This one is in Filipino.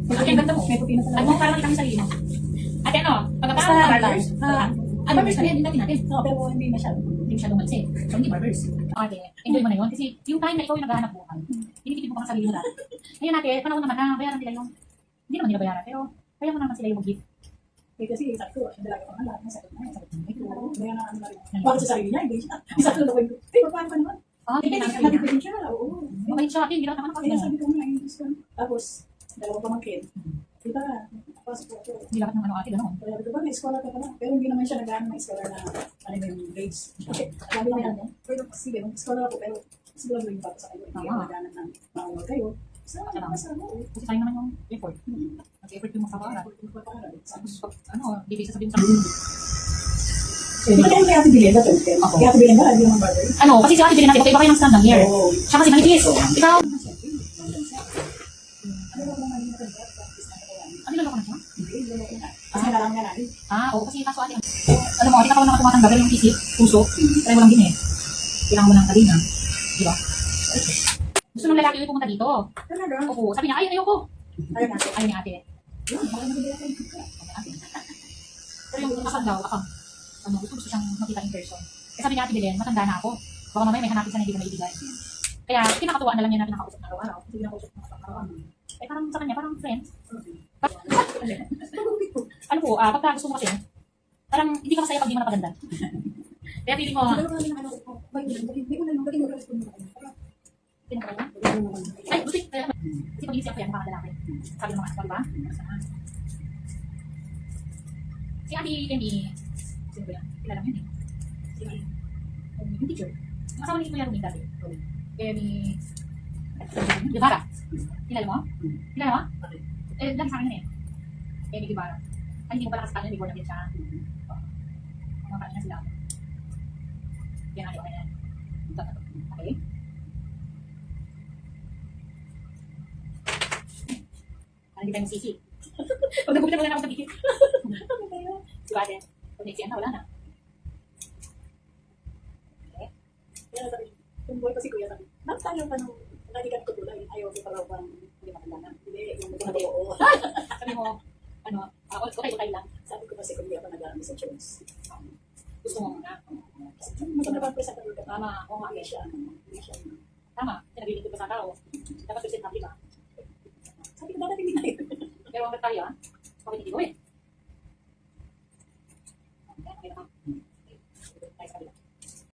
Ate, ang ganda mo. May puti na pala. Ano, parang kami sa sarili mo. Ate, ano? Pagkatapos ng barbers. Barbers na yan, din natin. Oo, pero hindi masyado. Hindi masyadong malisi. So, hindi barbers. Ate, enjoy mo na yun. Kasi yung time na ikaw yung naghahanap buhay, tinitipid mo pa sa sarili mo dati. Ngayon ate, panahon naman na bayaran nila yung, hindi naman nila bayaran, pero kaya mo naman sila yung mag-gift. Eh, kasi sabi ko, dalaga ko na lahat. Masakit na. Sakit na. Ito, kaya na ano na rin. Bakit sa sarili niya? Hindi siya. Isa ko na ko. Eh, paano ka naman? Hindi Eh, naman nagpipin sila. siya. Oo. Mabait siya ate, hindi naman naman Kaya ako. sabi ko na, nainis ko. Tapos, dalawa pamangkin. Diba? Pasok ko. Hindi dapat ng ano ate, gano'n. Kaya ko ba, may scholar ka pala. Pero hindi naman siya nag-ano ng scholar na ano yung grades. Okay, sabi ko yan. Pero sige, scholar ako, pero siguro yung pa sa kayo. Hindi ako nag-ano ng maunol kayo. Sama ka sa mo. Kasi sayang naman yung effort. Nag-effort yung magpapaaral. Tapos pag, ano, di ba sasabihin sa Hindi ka kaya ate bilhin ba ito? Kaya ate bilhin ba? Hindi naman barber? ano, kasi si ate bilhin natin, okay, kayo ng stand lang here. Oo. Siya kasi manipis. Ikaw, Ano ba naman yung nag-practice na kaya? ano niloloko na siya? Hindi, niloloko na. Kasi nalaman nga natin. Oo, kasi kaso ate, alam mo, ate katawan na tumatanggal yung isip, puso, try mo lang din eh. Kailangan mo ng kalina. Di ba? Gusto nung lalaki yung pumunta dito. Talaga? Oo, sabi niya, ay, ayoko. Ayun na. Ayaw ni ate. Yun, baka nabigyan natin. Pero yung akang daw, ano, gusto siyang makita in person. Kasi sabi niya, ate Belen, matanda na ako. Baka mamaya may hanapin siya na hindi ko maibigay. Kaya, kinakatuwaan na lang niya na pinakausap na araw-araw. Hindi pinakausap na araw-araw. Eh, parang sa kanya, parang friends. Ano po, pagka gusto mo kasi, parang hindi ka masaya pag di mo napaganda. Kaya feeling mo, ay, gusto kaya naman. Kasi pag-iisip ko yan, parang lalaki. Sabi ng mga anak, diba? Si Ate Amy, sino ba yan? Kilala mo yun eh. Si yung teacher. Yung asawa ni Kuya Ruming dati. Amy, Guevara. Kilala mo? Kilala mo? Eh, lagi sa akin yun eh. Amy Guevara. Ay, hindi mo pala kasi kanya, before na din siya. Mga kanya sila. Yan, ayaw, ayan. Okay? Parang hindi tayo masisi. Pag nagupit na ako sa bikit. Diba, ate? Pag naisiyan na, wala na. Okay. Kaya sabi, yung boy kasi kuya sabi, bakit tayo pa nung naligan ko tulay? Ayaw ko pala bang hindi matanda na. Hindi, yung mga oo. Sabi mo, ano, okay lang. Sabi ko kasi kung hindi ako nag-aaral sa church. Gusto mo muna. Maganda ba sa kanila? Tama, oo nga, Hindi siya. Hindi siya. tama. Pinaglilingkod ka sa tao. Dapat sulit happy ka. Sabi ko, dapat hindi na yun. Pero hanggang tayo, okay, hindi ko eh. Okay, okay naman.